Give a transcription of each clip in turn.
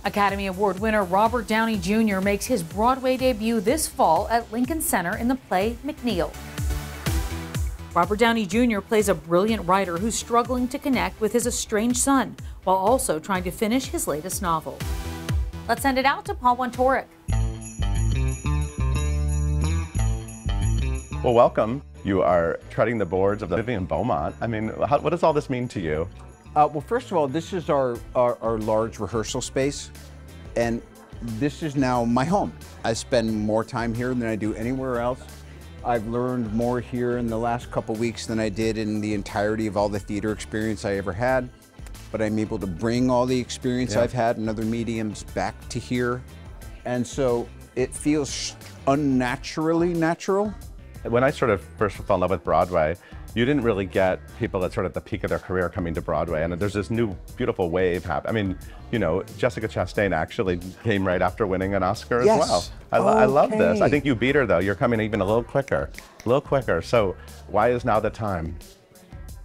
Academy Award winner Robert Downey Jr. makes his Broadway debut this fall at Lincoln Center in the play McNEAL. Robert Downey Jr. plays a brilliant writer who's struggling to connect with his estranged son while also trying to finish his latest novel. Let's send it out to Paul Wontorek. Well, welcome. You are treading the boards of the Vivian Beaumont. I mean, what does all this mean to you? Well, first of all, this is our large rehearsal space, and this is now my home. I spend more time here than I do anywhere else. I've learned more here in the last couple weeks than I did in the entirety of all the theater experience I ever had, but I'm able to bring all the experience I've had in other mediums back to here, and so it feels unnaturally natural. When I sort of first fell in love with Broadway, you didn't really get people at sort of the peak of their career coming to Broadway, and there's this new beautiful wave happening. I mean, you know, Jessica Chastain actually came right after winning an Oscar as well. I love this. I think you beat her though. You're coming even a little quicker. So why is now the time?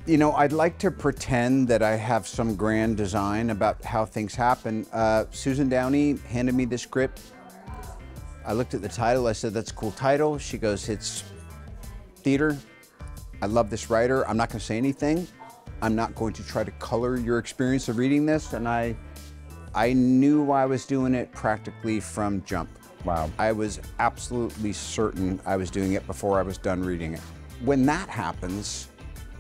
You know, I'd like to pretend that I have some grand design about how things happen. Susan Downey handed me the script. I looked at the title, I said, that's a cool title. She goes, it's theater. I love this writer. I'm not going to say anything. I'm not going to try to color your experience of reading this. And I knew I was doing it practically from jump. Wow. I was absolutely certain I was doing it before I was done reading it. When that happens,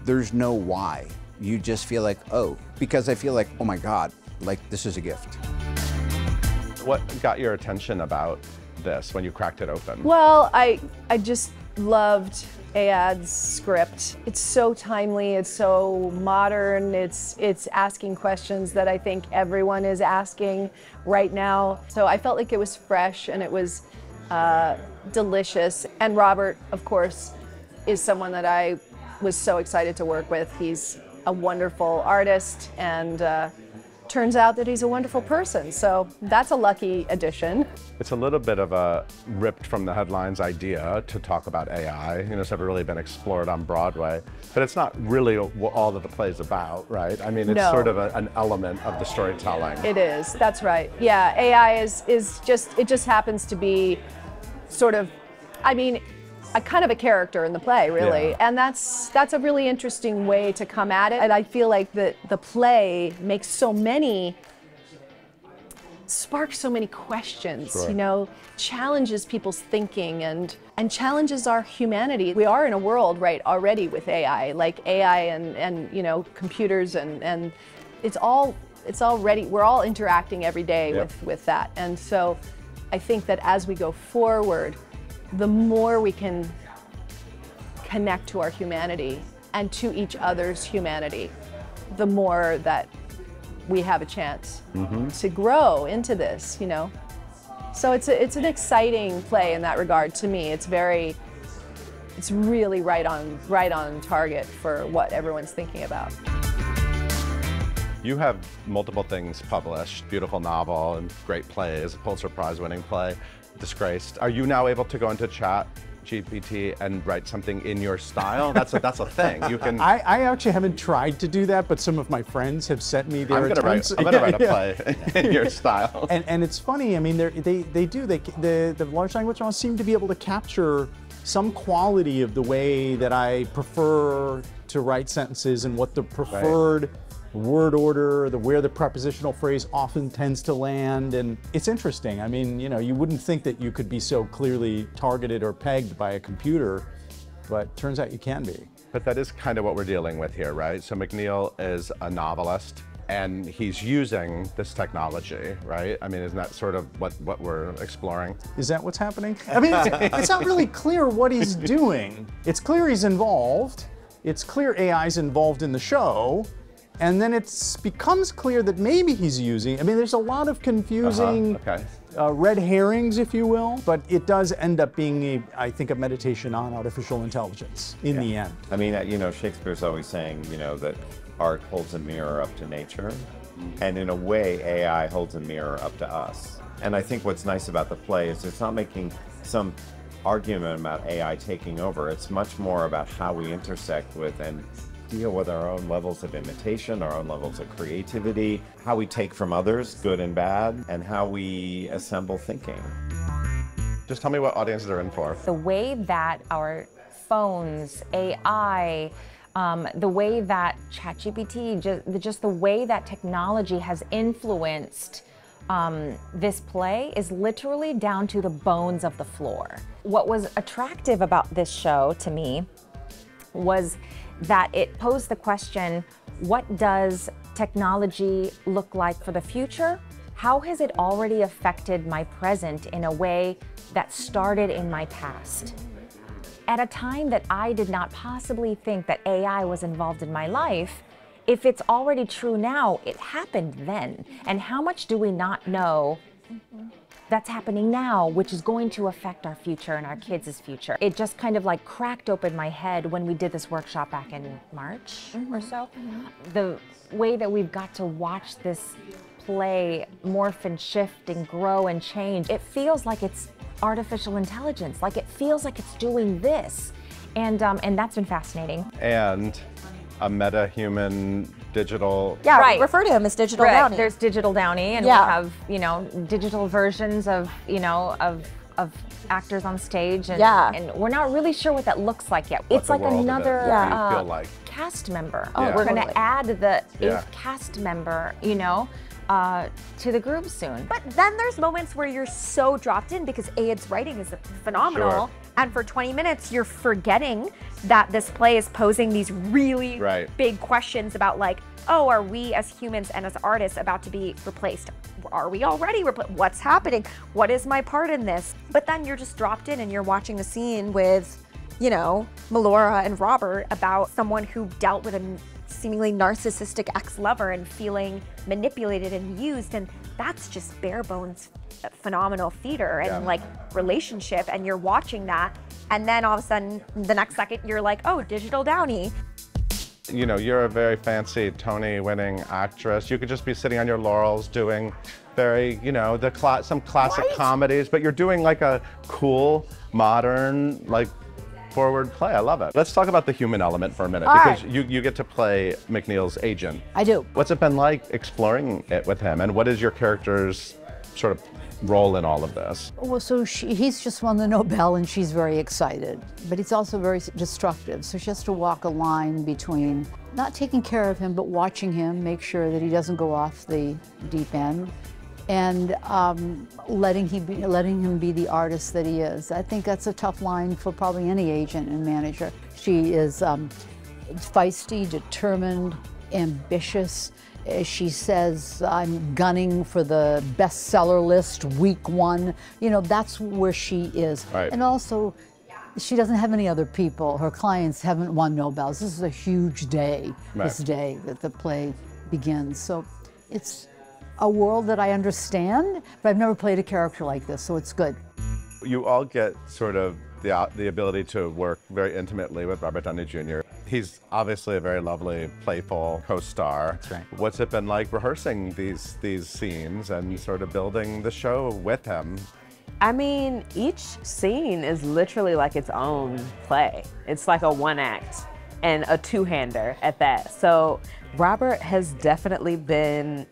there's no why. You just feel like, oh, because I feel like, oh my God, like this is a gift. What got your attention about this when you cracked it open? Well, I just loved Ayad's script. It's so timely, it's so modern, it's asking questions that I think everyone is asking right now. So I felt like it was fresh and it was delicious. And Robert, of course, is someone that I was so excited to work with. He's a wonderful artist, and turns out that he's a wonderful person, so that's a lucky addition. It's a little bit of a ripped from the headlines idea to talk about AI. You know, it's never really been explored on Broadway, but it's not really all that the play is about, right? I mean, it's sort of an element of the storytelling. It is, that's right. Yeah, AI is just, it just happens to be sort of, I mean, a kind of a character in the play, really. And that's a really interesting way to come at it. And I feel like the play makes sparks so many questions, you know, challenges people's thinking and challenges our humanity. We are in a world, right, already with AI, like AI and you know, computers and it's already, we're all interacting every day with that. And so I think that as we go forward, the more we can connect to our humanity and to each other's humanity, the more that we have a chance to grow into this, you know. So it's an exciting play in that regard to me. It's really right on target for what everyone's thinking about. You have multiple things published, beautiful novel and great plays, Pulitzer Prize winning play, Disgraced. Are you now able to go into ChatGPT and write something in your style? That's a thing. You can. I actually haven't tried to do that, but some of my friends have sent me their attempts. I'm gonna write a play in your style. And it's funny. I mean, the large language models seem to be able to capture some quality of the way that I prefer to write sentences and what the preferred word order, where the prepositional phrase often tends to land, and it's interesting. I mean, you know, you wouldn't think that you could be so clearly targeted or pegged by a computer, but turns out you can be. But that is kind of what we're dealing with here, right? So McNEAL is a novelist, and he's using this technology, right? I mean, isn't that sort of what we're exploring? Is that what's happening? I mean, it's not really clear what he's doing. It's clear he's involved. It's clear AI's involved in the show. And then it becomes clear that maybe he's using, I mean, there's a lot of confusing red herrings, if you will, but it does end up being, I think, a meditation on artificial intelligence in the end. I mean, you know, Shakespeare's always saying, you know, that art holds a mirror up to nature, and in a way, AI holds a mirror up to us. And I think what's nice about the play is it's not making some argument about AI taking over. It's much more about how we intersect with and deal with our own levels of imitation, our own levels of creativity, how we take from others, good and bad, and how we assemble thinking. Just tell me what audiences are in for. The way that our phones, AI, the way that ChatGPT, just the way that technology has influenced this play is literally down to the bones of the floor. What was attractive about this show to me was that it posed the question, what does technology look like for the future? How has it already affected my present in a way that started in my past? At a time that I did not possibly think that AI was involved in my life, if it's already true now, it happened then. And how much do we not know that's happening now, which is going to affect our future and our kids' future? It just kind of like cracked open my head when we did this workshop back in March or so. The way that we've got to watch this play morph and shift and grow and change, it feels like it's artificial intelligence, like it feels like it's doing this. And that's been fascinating. And a meta-human digital. Yeah, right. Refer to him as Digital Right. Downey. There's Digital Downey, and Yeah. we have, you know, digital versions of, you know, of actors on stage, and, Yeah. and we're not really sure what that looks like yet. What It's the like world of it another will feel like. cast member. Yeah. We're going Totally. to add the Yeah. eighth cast member, you know, to the group soon. But then there's moments where you're so dropped in because Ayad's writing is phenomenal. Sure. And for 20 minutes, you're forgetting that this play is posing these really Right. big questions about like, oh, are we as humans and as artists about to be replaced? Are we already replaced? What's happening? What is my part in this? But then you're just dropped in and you're watching a scene with, you know, Melora and Robert about someone who dealt with a seemingly narcissistic ex-lover and feeling manipulated and used, and that's just bare bones phenomenal theater and like relationship, and you're watching that, and then all of a sudden the next second you're like, oh, Digital Downey. You know, you're a very fancy Tony-winning actress. You could just be sitting on your laurels doing very, you know, some classic comedies, but you're doing like a cool, modern, like forward play. I love it. Let's talk about the human element for a minute, because you get to play McNEAL's agent. I do. What's it been like exploring it with him, and what is your character's sort of role in all of this? Well, so he's just won the Nobel and she's very excited, but he's also very destructive. So she has to walk a line between not taking care of him, but watching him, make sure that he doesn't go off the deep end, and letting him be the artist that he is. I think that's a tough line for probably any agent and manager. She is feisty, determined, ambitious. She says, I'm gunning for the bestseller list week 1. You know, that's where she is. Right. And also, she doesn't have any other people. Her clients haven't won Nobels. This is a huge day, this day that the play begins. So it's a world that I understand, but I've never played a character like this, so it's good. You all get sort of the ability to work very intimately with Robert Downey Jr. He's obviously a very lovely, playful co-star. That's right. What's it been like rehearsing these scenes and sort of building the show with him? I mean, each scene is literally like its own play. It's like a one act and a two-hander at that. So Robert has definitely been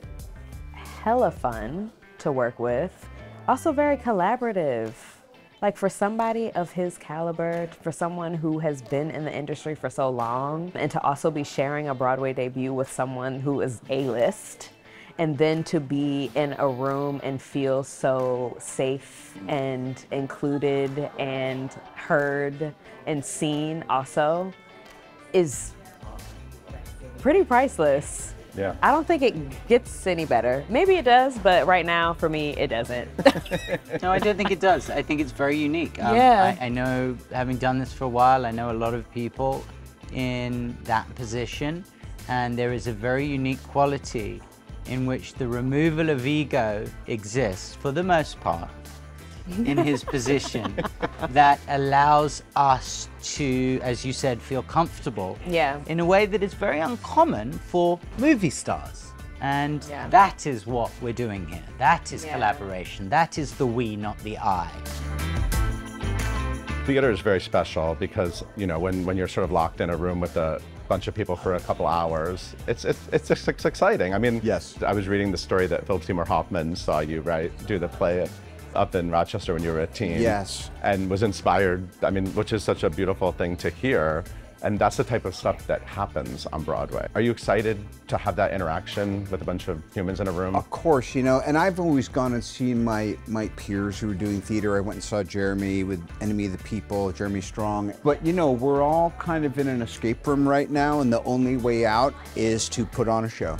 hella fun to work with. Also very collaborative. Like for somebody of his caliber, for someone who has been in the industry for so long, and to also be sharing a Broadway debut with someone who is A-list, and then to be in a room and feel so safe and included and heard and seen also is pretty priceless. Yeah. I don't think it gets any better. Maybe it does, but right now, for me, it doesn't. No, I don't think it does. I think it's very unique. Yeah. I know, having done this for a while, I know a lot of people in that position, and there is a very unique quality in which the removal of ego exists, for the most part, in his position, that allows us to, as you said, feel comfortable in a way that is very uncommon for movie stars. And that is what we're doing here. That is collaboration. That is the we, not the I. Theater is very special because, you know, when you're sort of locked in a room with a bunch of people for a couple hours. It's exciting. I mean, yes. I was reading the story that Philip Seymour Hoffman saw you, right, do the play up in Rochester when you were a teen. Yes. And was inspired, I mean, which is such a beautiful thing to hear. And that's the type of stuff that happens on Broadway. Are you excited to have that interaction with a bunch of humans in a room? Of course, you know, and I've always gone and seen my peers who were doing theater. I went and saw Jeremy with Enemy of the People, Jeremy Strong. But you know, we're all kind of in an escape room right now, and the only way out is to put on a show.